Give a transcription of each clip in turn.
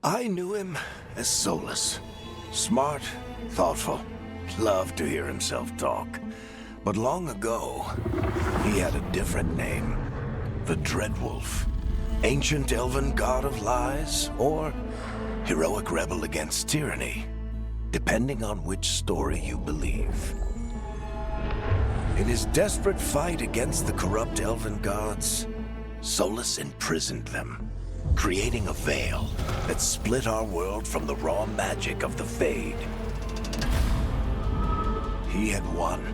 I knew him as Solas. Smart, thoughtful, loved to hear himself talk. But long ago, he had a different name. The Dreadwolf. Ancient elven god of lies, or heroic rebel against tyranny, depending on which story you believe. In his desperate fight against the corrupt elven gods, Solas imprisoned them, creating a veil that split our world from the raw magic of the Fade. He had won.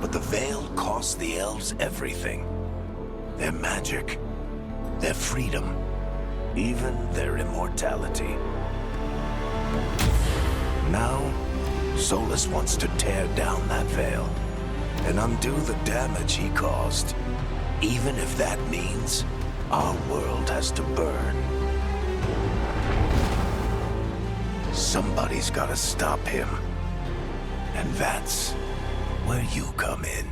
But the veil cost the elves everything. Their magic, their freedom, even their immortality. Now, Solas wants to tear down that veil and undo the damage he caused, even if that means our world has to burn. Somebody's gotta stop him, and that's where you come in.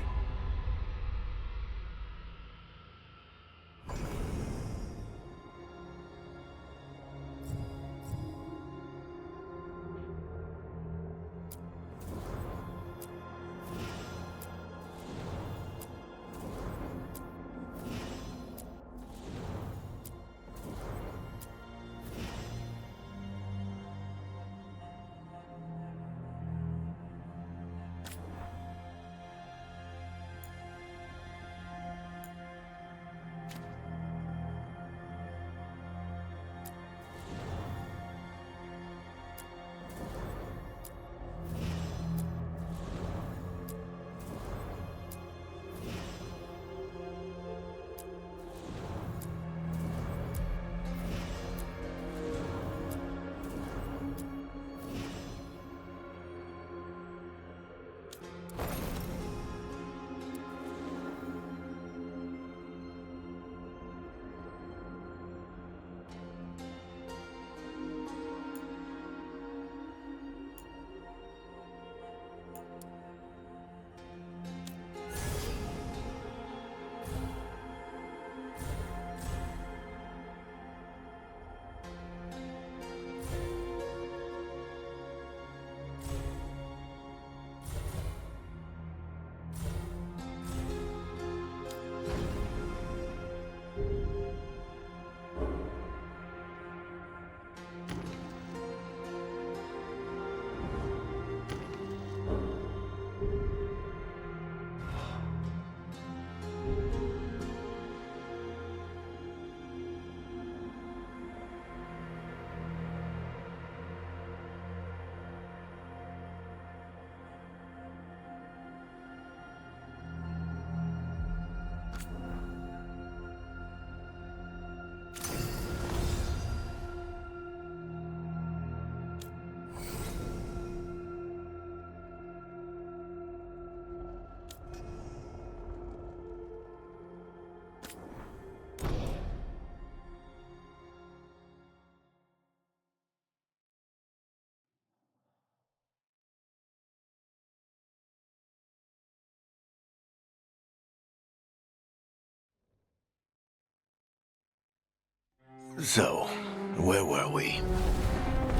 So, where were we?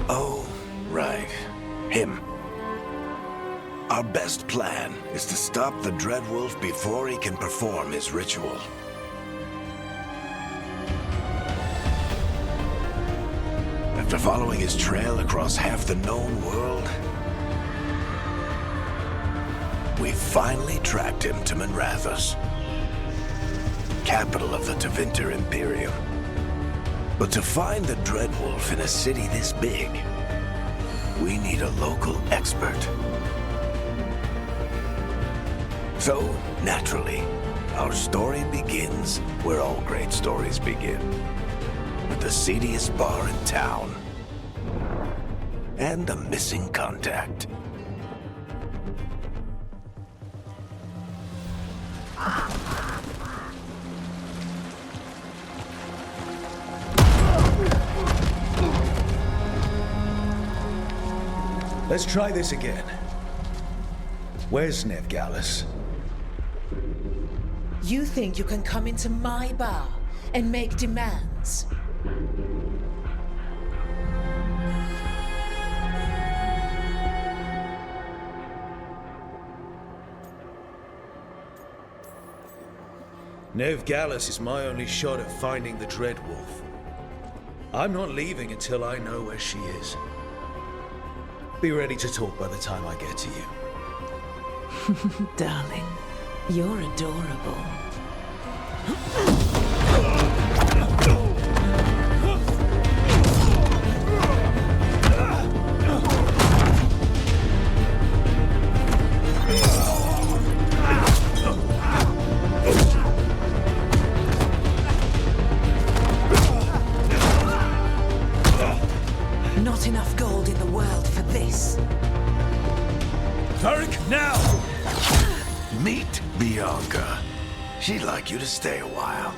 Oh, right. Him. Our best plan is to stop the Dreadwolf before he can perform his ritual. After following his trail across half the known world, we finally tracked him to Minrathous, capital of the Tevinter Imperium. But to find the Dreadwolf in a city this big, we need a local expert. So, naturally, our story begins where all great stories begin. With the seediest bar in town. And a missing contact. Let's try this again. Where's Ned Gallus? You think you can come into my bar and make demands. Nev Gallus is my only shot at finding the Dread Wolf. I'm not leaving until I know where she is. Be ready to talk by the time I get to you. Darling, you're adorable. Not enough gold in the world for this. Tarek, now! Meet Bianca. She'd like you to stay a while.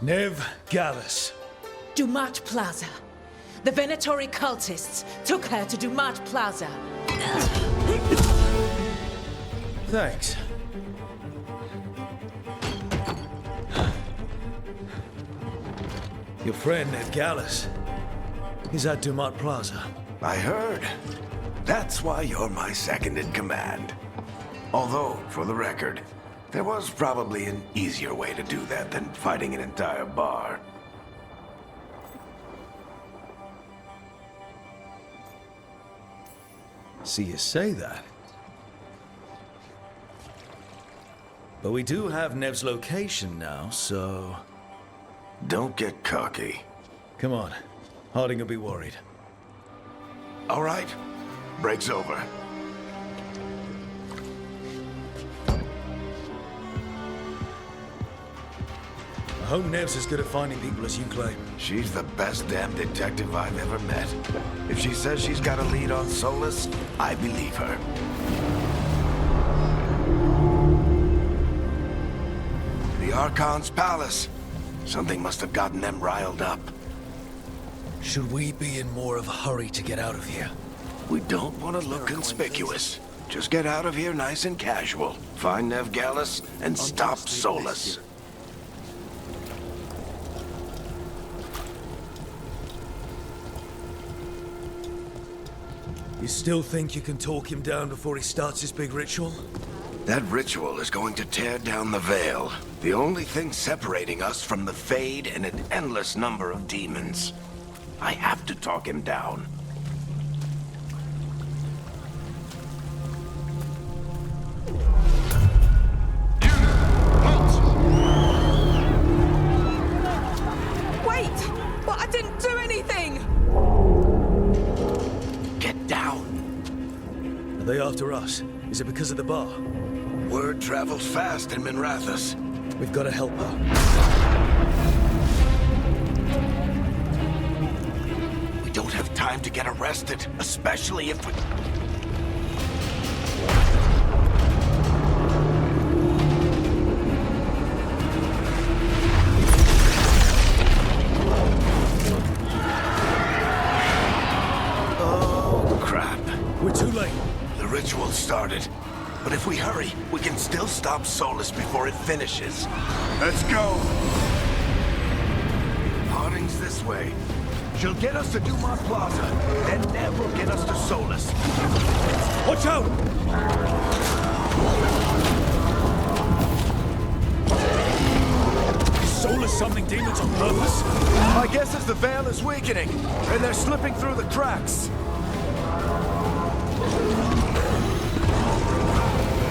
Nev Gallus. Dumat Plaza. The Venatori cultists took her to Dumat Plaza. Thanks. Your friend, Nev Gallus, is at Dumat Plaza. I heard. That's why you're my second in command. Although, for the record, there was probably an easier way to do that than fighting an entire bar. See you say that. But we do have Nev's location now, so... Don't get cocky. Come on. Harding will be worried. All right. Break's over. I hope Nev's as good at finding people as you claim. She's the best damn detective I've ever met. If she says she's got a lead on Solas, I believe her. The Archon's palace. Something must have gotten them riled up. Should we be in more of a hurry to get out of here? We don't want to look conspicuous. Just get out of here nice and casual. Find Nev Gallus and stop Solas. You still think you can talk him down before he starts his big ritual? That ritual is going to tear down the veil. The only thing separating us from the Fade and an endless number of demons. I have to talk him down. Wait! But I didn't do anything! Get down. Are they after us? Is it because of the bar? Word travels fast in Minrathous. We've got to help her. We don't have time to get arrested, especially if we... Oh, crap. We're too late. The ritual started. But if we hurry, we can still stop Solas before it finishes. Let's go! Harding's this way. She'll get us to Dumat Plaza, then Nev will get us to Solas. Watch out! Is Solas summoning demons on purpose? My guess is the veil is weakening, and they're slipping through the cracks.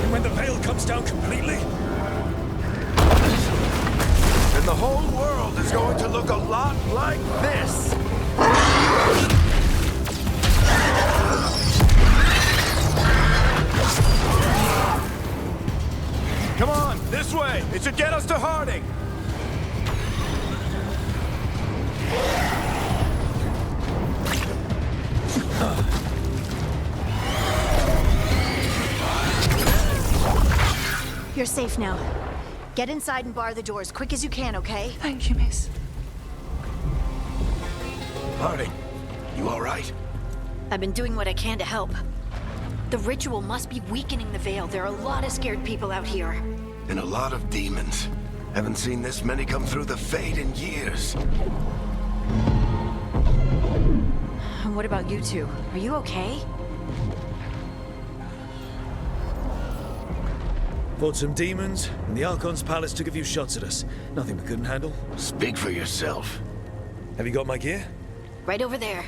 And when the veil comes down completely? And the whole world is going to look a lot like this. Come on, this way. It should get us to Harding. You're safe now. Get inside and bar the doors quick as you can, okay? Thank you, miss. Harding, you all right? I've been doing what I can to help. The ritual must be weakening the Veil. There are a lot of scared people out here. And a lot of demons. Haven't seen this many come through the Fade in years. And what about you two? Are you okay? Fought some demons, and the Archon's palace took a few shots at us. Nothing we couldn't handle. Speak for yourself. Have you got my gear? Right over there.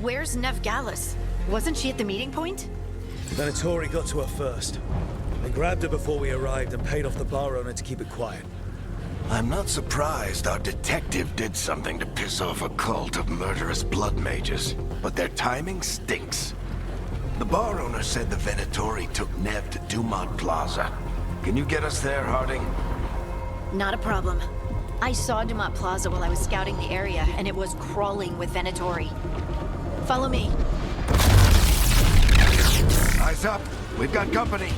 Where's Nev Gallus? Wasn't she at the meeting point? Venatori got to her first. They grabbed her before we arrived and paid off the bar owner to keep it quiet. I'm not surprised our detective did something to piss off a cult of murderous blood mages, but their timing stinks. The bar owner said the Venatori took Nev to Dumont Plaza. Can you get us there, Harding? Not a problem. I saw Dumont Plaza while I was scouting the area, and it was crawling with Venatori. Follow me. Eyes up. We've got company.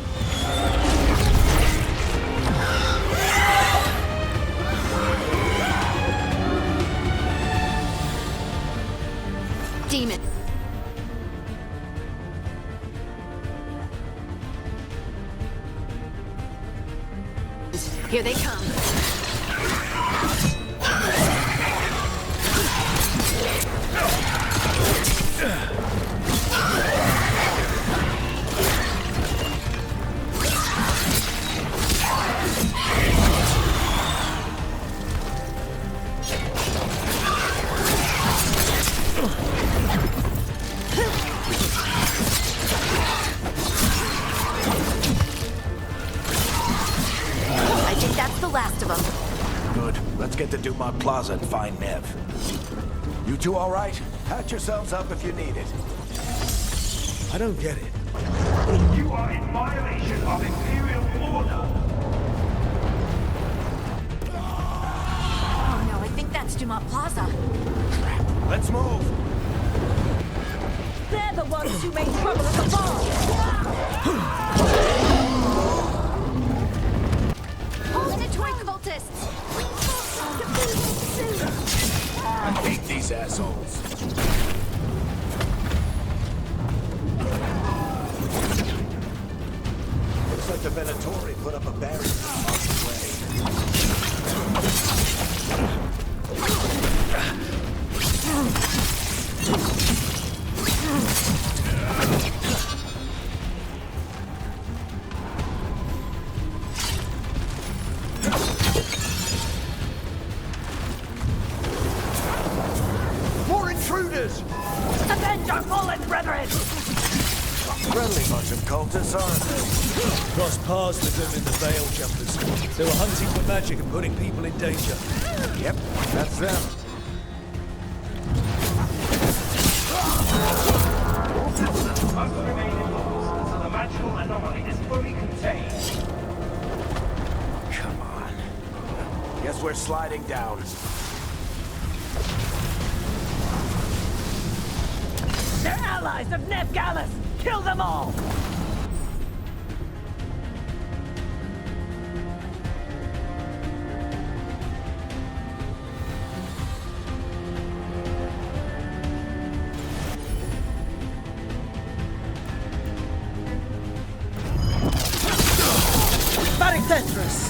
Demon. Here they come. I think that's the last of them. Good. Let's get to Dumont Plaza and find Nev. You two all right? Patch yourselves up if you need it. I don't get it. You are in violation of Imperial order. Oh no, I think that's Dumont Plaza. Let's move. They're the ones who made trouble at the bar! Venatori cultists! I hate these assholes. Looks like the Venatori put up a barrier on the way. More intruders! Avenge our fallen brethren! Friendly bunch of cultists, aren't they? Crossed paths with them in the Veil Jumpers. They were hunting for magic and putting people in danger. Yep, that's them. Must remain indoors until the magical anomaly is fully contained. Come on. Guess we're sliding down. They're allies of Nev Gallus! Kill them all! Predecessor!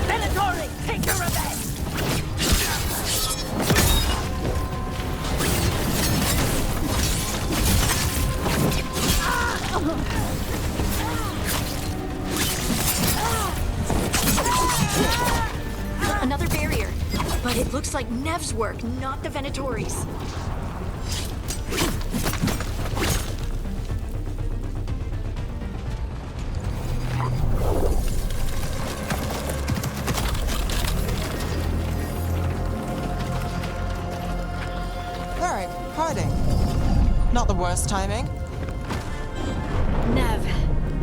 Venatori, take your revenge! Another barrier. But it looks like Nev's work, not the Venatori's. Alright, hiding. Not the worst timing. Nev,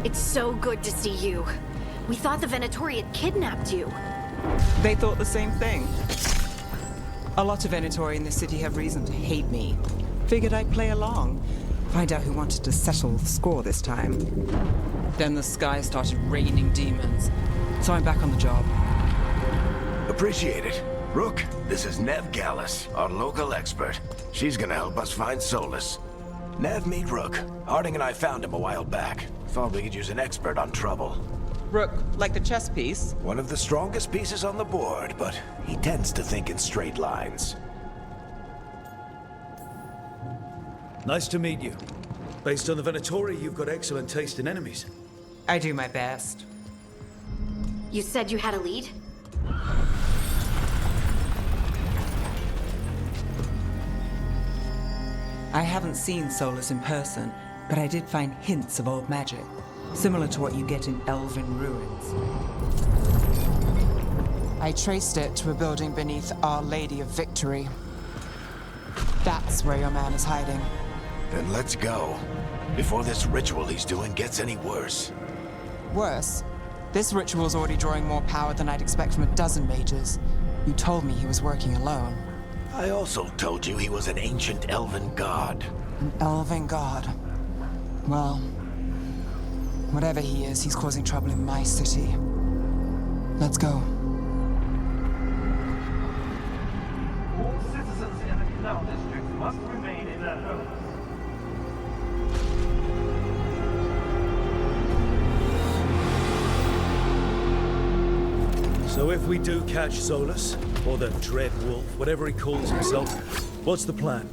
it's so good to see you. We thought the Venatori had kidnapped you. They thought the same thing. A lot of Venatori in the city have reason to hate me. Figured I'd play along. Find out who wanted to settle the score this time. Then the sky started raining demons. So I'm back on the job. Appreciate it. Rook, this is Nev Gallus, our local expert. She's gonna help us find Solas. Nev, meet Rook. Harding and I found him a while back. Thought we could use an expert on trouble. Rook, like the chess piece? One of the strongest pieces on the board, but he tends to think in straight lines. Nice to meet you. Based on the Venatori, you've got excellent taste in enemies. I do my best. You said you had a lead? I haven't seen Solas in person, but I did find hints of old magic, similar to what you get in elven ruins. I traced it to a building beneath Our Lady of Victory. That's where your man is hiding. Then let's go. Before this ritual he's doing gets any worse. Worse, this ritual's already drawing more power than I'd expect from a dozen mages. You told me he was working alone. I also told you he was an ancient elven god. An elven god. Well, whatever he is, he's causing trouble in my city. Let's go. All citizens in the Canal District must remain in their homes. So if we do catch Solas, or the Dread Wolf, whatever he calls himself, what's the plan?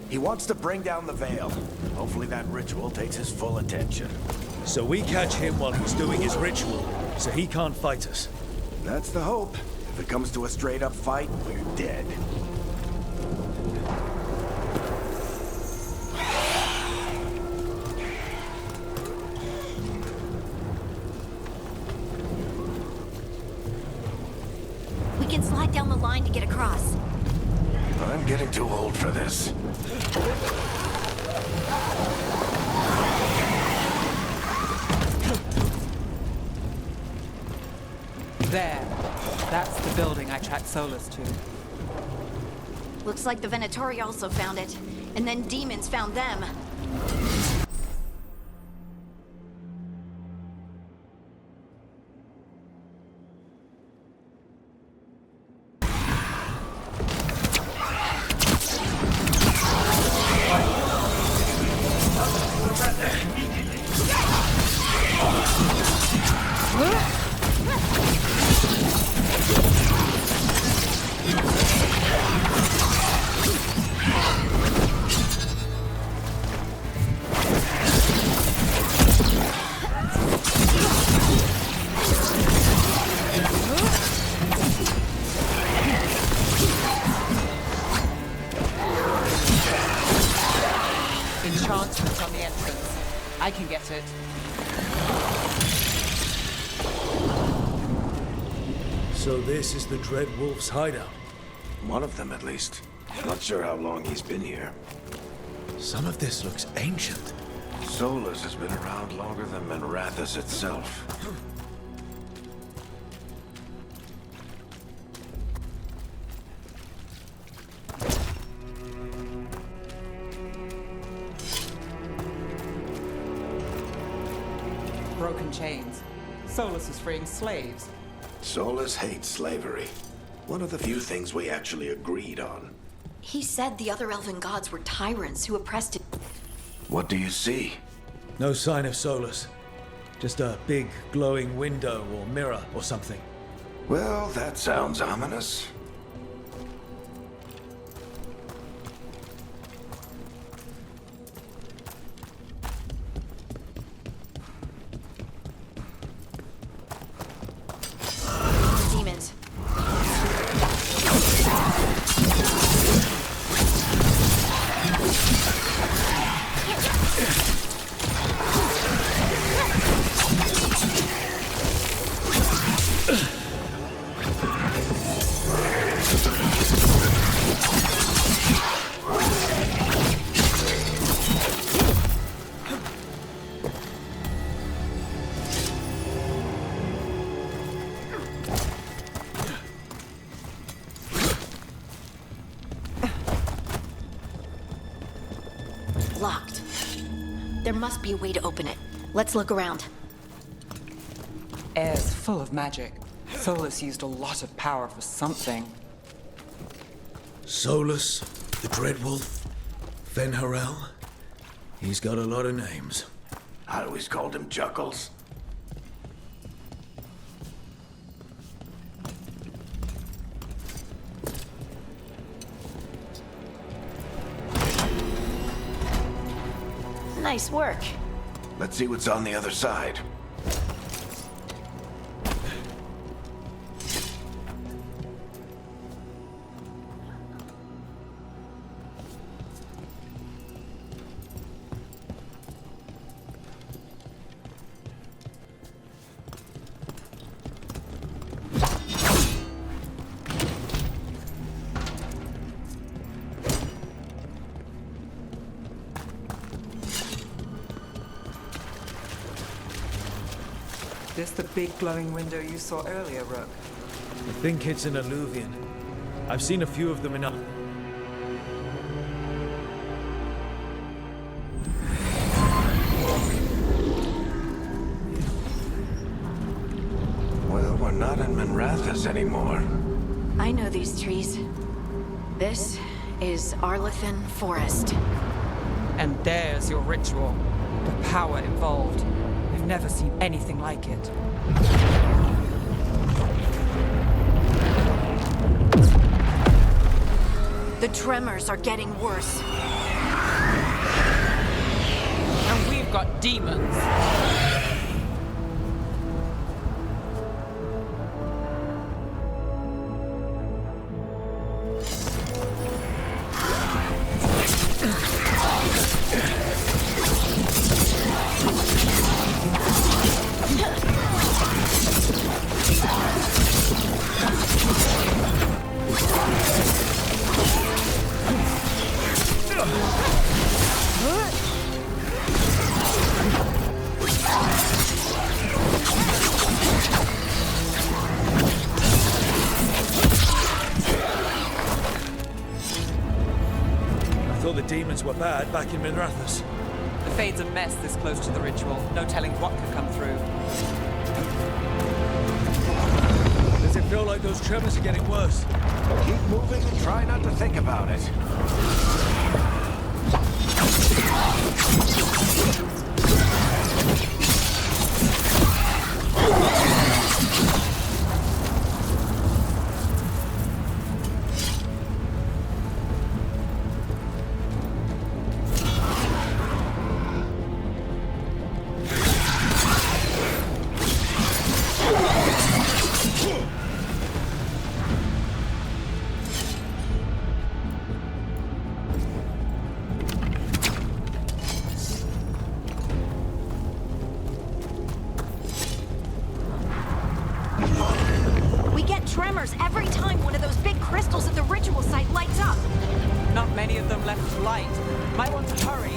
He wants to bring down the Veil. Hopefully that ritual takes his full attention. So we catch him while he's doing his ritual, so he can't fight us. That's the hope. If it comes to a straight-up fight, we're dead. We can slide down the line to get across. I'm getting too old for this. There. That's the building I tracked Solas to. Looks like the Venatori also found it. And then demons found them. Enchantment on the entrance. I can get it. So this is the Dread Wolf's hideout. One of them, at least. Not sure how long he's been here. Some of this looks ancient. Solas has been around longer than Manrathus itself. Broken chains. Solas is freeing slaves. Solas hates slavery. One of the few things we actually agreed on. He said the other elven gods were tyrants who oppressed it. What do you see? No sign of Solas. Just a big, glowing window or mirror or something. Well, that sounds ominous. Demons. There must be a way to open it. Let's look around. Air's full of magic. Solas used a lot of power for something. Solas, the Dreadwolf, Venharel. He's got a lot of names. I always called him Juggles. Nice work. Let's see what's on the other side. This the big glowing window you saw earlier, Rook? I think it's an alluvian. I've seen a few of them in Well, we're not in Minrathous anymore. I know these trees. This is Arlethan Forest. And there's your ritual. The power involved. I've never seen anything like it. The tremors are getting worse. And we've got demons. demons were bad back in Minrathous. The Fade's a mess this close to the ritual. No telling what could come through. Does it feel like those tremors are getting worse? Keep moving and try not to think about it. Tremors every time one of those big crystals at the ritual site lights up. Not many of them left to light. Might want to hurry.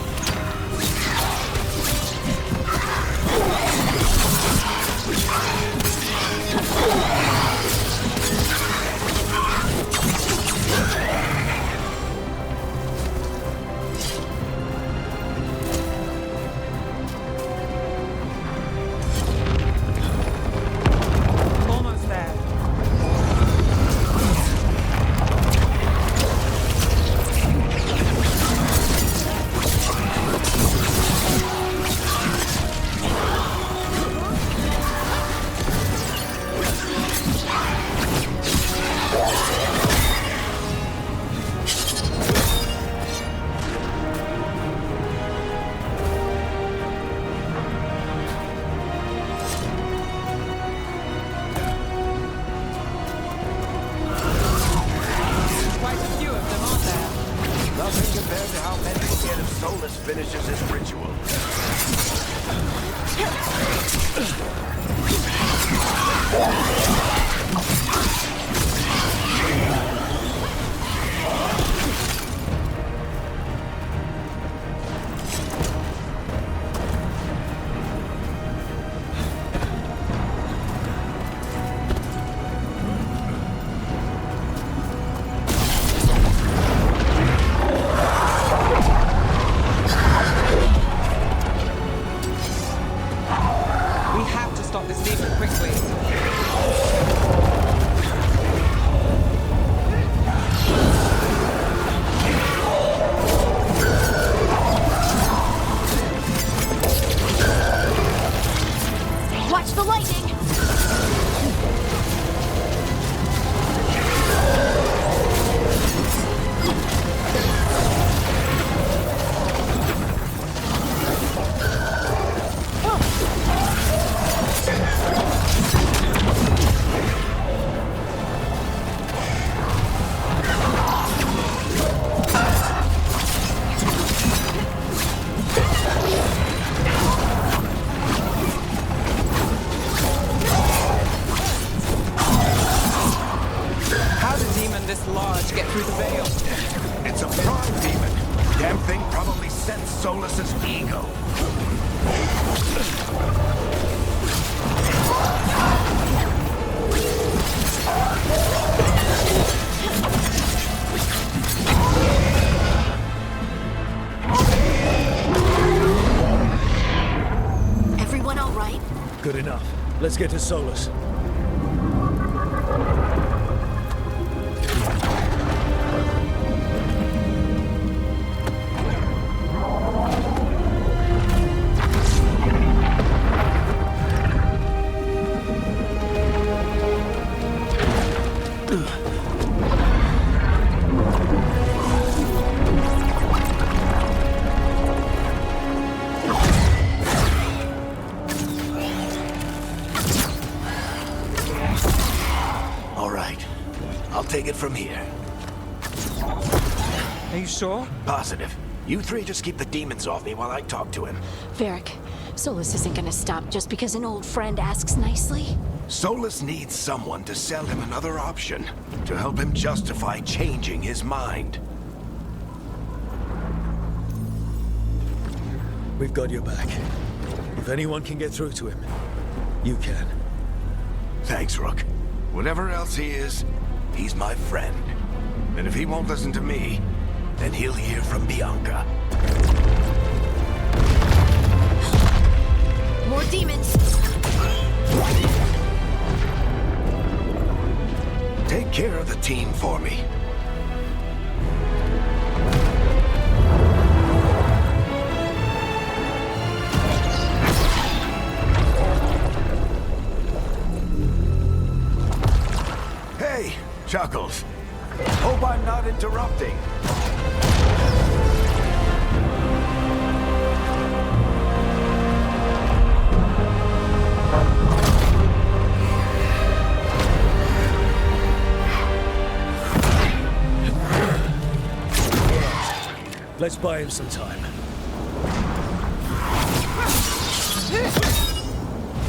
to get through the veil. It's a prime demon. Damn thing probably sensed Solas's ego. Everyone all right? Good enough. Let's get to Solas. Take it from here. Are you sure? Positive. You three just keep the demons off me while I talk to him. Varric, Solas isn't gonna stop just because an old friend asks nicely. Solas needs someone to sell him another option, to help him justify changing his mind. We've got your back. If anyone can get through to him, you can. Thanks, Rook. Whatever else he is, he's my friend. And if he won't listen to me, then he'll hear from Bianca. More demons! Take care of the team for me. Hey, Chuckles. Hope I'm not interrupting. Let's buy him some time.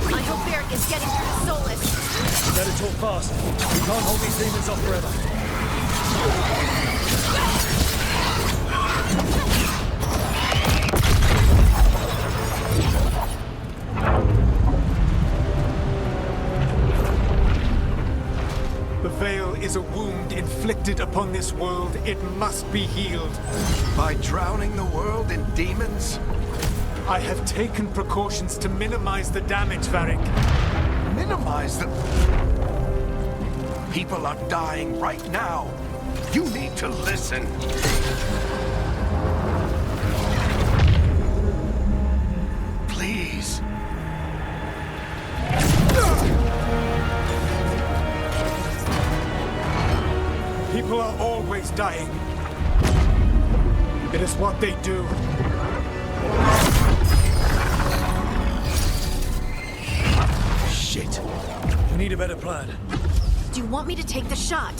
I hope Varric is getting through to Solas. Better talk fast. We can't hold these demons off forever. The Veil is a wound inflicted upon this world. It must be healed. By drowning the world in demons? I have taken precautions to minimize the damage, Varric. Minimize the... People are dying right now. You need to listen. Please. People are always dying. It is what they do. Shit. We need a better plan. Do you want me to take the shot?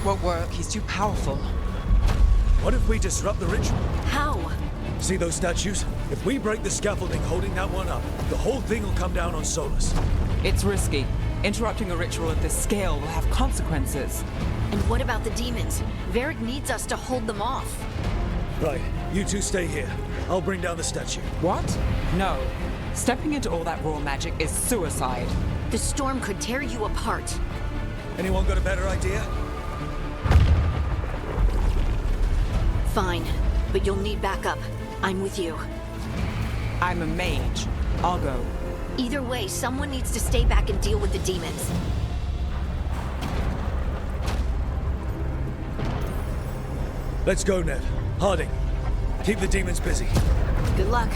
Won't work. He's too powerful. What if we disrupt the ritual? How? See those statues? If we break the scaffolding holding that one up, the whole thing will come down on Solas. It's risky. Interrupting a ritual at this scale will have consequences. And what about the demons? Varric needs us to hold them off. Right, you two stay here. I'll bring down the statue. What? No. Stepping into all that raw magic is suicide. The storm could tear you apart. Anyone got a better idea? Fine, but you'll need backup. I'm with you. I'm a mage. I'll go. Either way, someone needs to stay back and deal with the demons. Let's go, Ned. Harding, keep the demons busy. Good luck.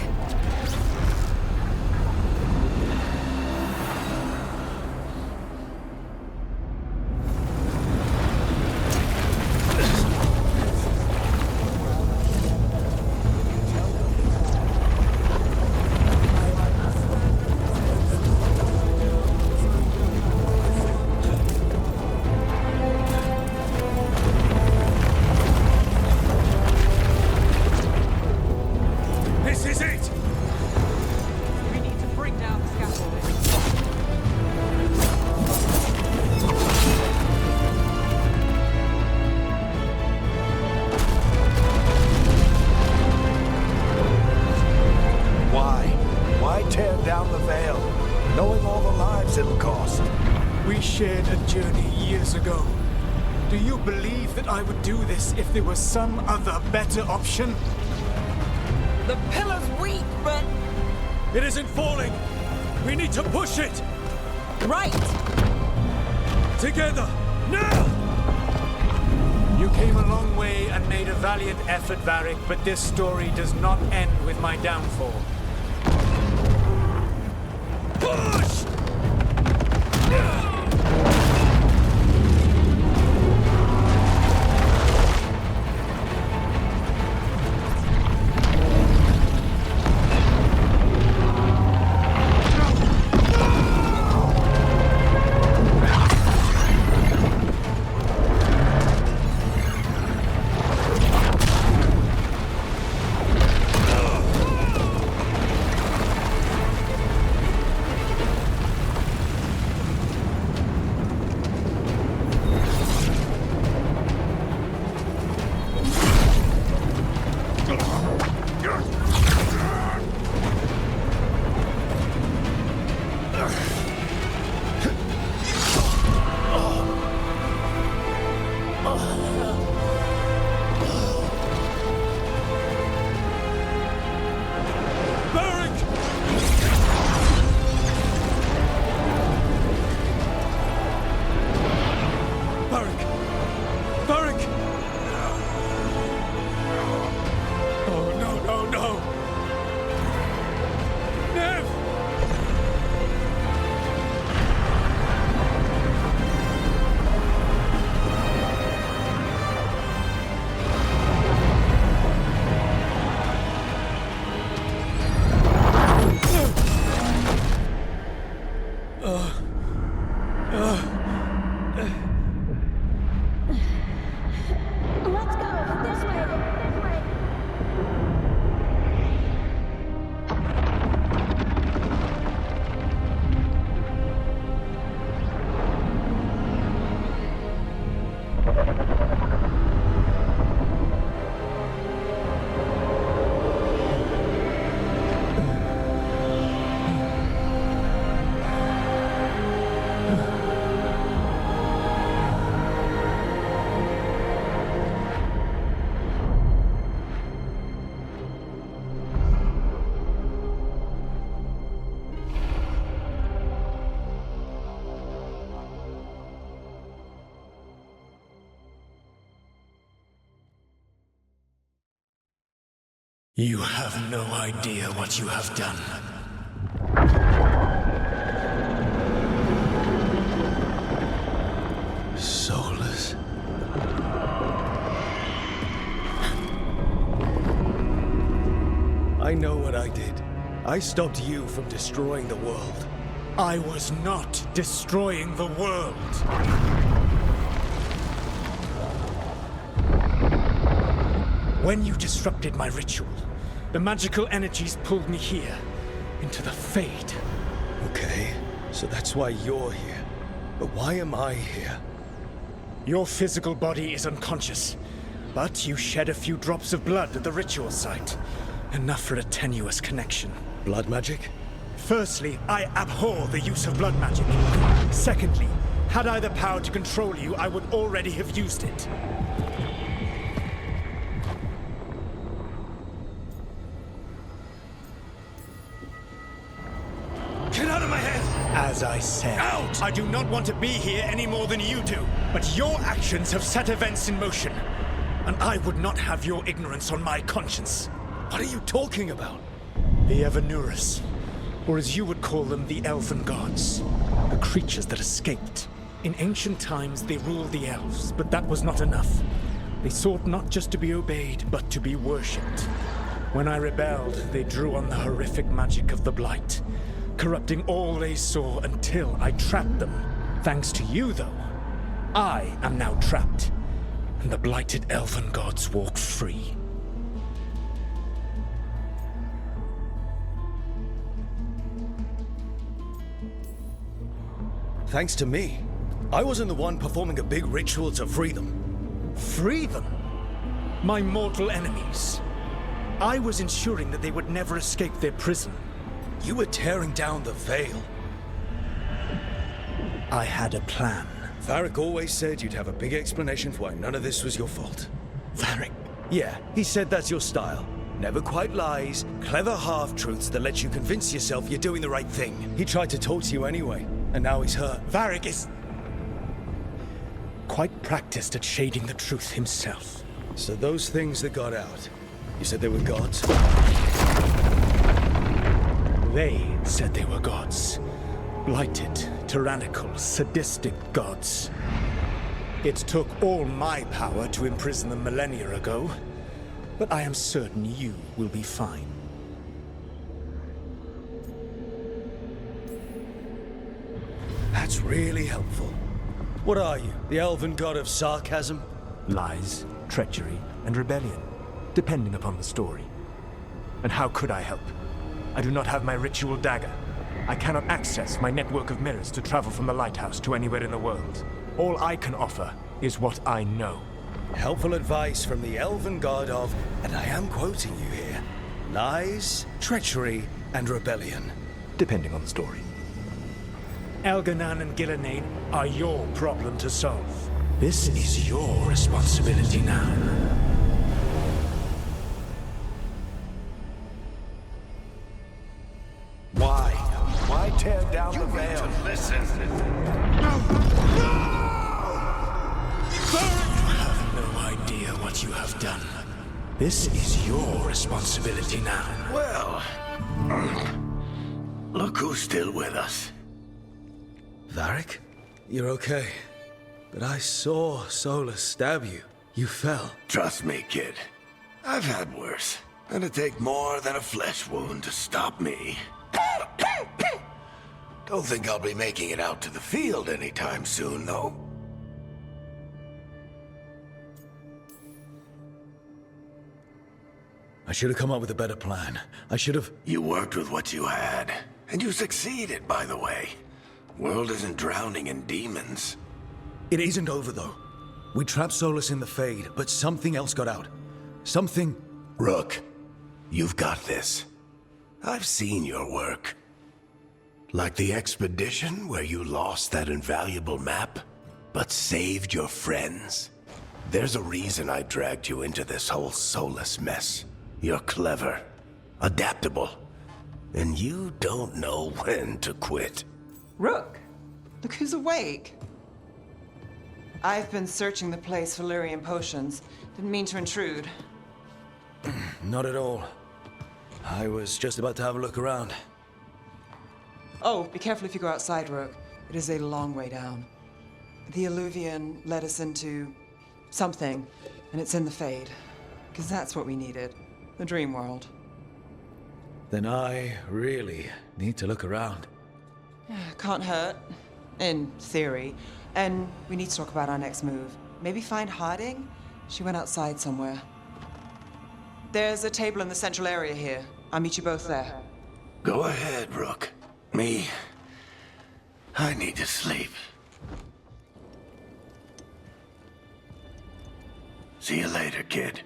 We shared a journey years ago. Do you believe that I would do this if there was some other better option? The pillar's weak, but... It isn't falling! We need to push it! Right! Together! Now! You came a long way and made a valiant effort, Varric, but this story does not end with my downfall. Push! You have no idea what you have done. Solas. I know what I did. I stopped you from destroying the world. I was not destroying the world. When you disrupted my ritual, the magical energies pulled me here, into the Fade. Okay, so that's why you're here. But why am I here? Your physical body is unconscious, but you shed a few drops of blood at the ritual site. Enough for a tenuous connection. Blood magic? Firstly, I abhor the use of blood magic. Secondly, had I the power to control you, I would already have used it. Get out of my head! As I said, Out! I do not want to be here any more than you do. But your actions have set events in motion. And I would not have your ignorance on my conscience. What are you talking about? The Evanurus, or as you would call them, the elven gods. The creatures that escaped. In ancient times, they ruled the elves, but that was not enough. They sought not just to be obeyed, but to be worshipped. When I rebelled, they drew on the horrific magic of the Blight, corrupting all they saw until I trapped them. Thanks to you, though, I am now trapped, and the blighted elven gods walk free. Thanks to me. I wasn't the one performing a big ritual to free them. Free them? My mortal enemies. I was ensuring that they would never escape their prison. You were tearing down the veil. I had a plan. Varric always said you'd have a big explanation for why none of this was your fault. Varric? Yeah, he said that's your style. Never quite lies, clever half-truths that let you convince yourself you're doing the right thing. He tried to talk to you anyway, and now he's hurt. Varric is quite practiced at shading the truth himself. So those things that got out, you said they were gods? They said they were gods. Blighted, tyrannical, sadistic gods. It took all my power to imprison them millennia ago, but I am certain you will be fine. That's really helpful. What are you, the elven god of sarcasm? Lies, treachery, and rebellion, depending upon the story. And how could I help? I do not have my ritual dagger. I cannot access my network of mirrors to travel from the lighthouse to anywhere in the world. All I can offer is what I know. Helpful advice from the elven god of, and I am quoting you here, lies, treachery, and rebellion. Depending on the story. Elganan and Gillenane are your problem to solve. This is your responsibility now. Why? Why tear down the veil? Listen. You have no idea what you have done. This is your responsibility now. Well, look who's still with us. Varric? You're okay. But I saw Solas stab you. You fell. Trust me, kid. I've had worse. It'd take more than a flesh wound to stop me. Don't think I'll be making it out to the field anytime soon, though. I should have come up with a better plan. I should have... You worked with what you had. And you succeeded, by the way. World isn't drowning in demons. It isn't over, though. We trapped Solas in the Fade, but something else got out. Something... Rook, you've got this. I've seen your work. Like the expedition where you lost that invaluable map, but saved your friends. There's a reason I dragged you into this whole Solas mess. You're clever, adaptable, and you don't know when to quit. Rook, look who's awake. I've been searching the place for Lyrian potions. Didn't mean to intrude. Not at all. I was just about to have a look around. Oh, be careful if you go outside, Rook. It is a long way down. The Alluvian led us into something, and it's in the Fade. Because that's what we needed. The dream world. Then I really need to look around. Can't hurt. In theory. And we need to talk about our next move. Maybe find hiding? She went outside somewhere. There's a table in the central area here. I'll meet you both there. Go ahead, Rook. Me, I need to sleep. See you later, kid.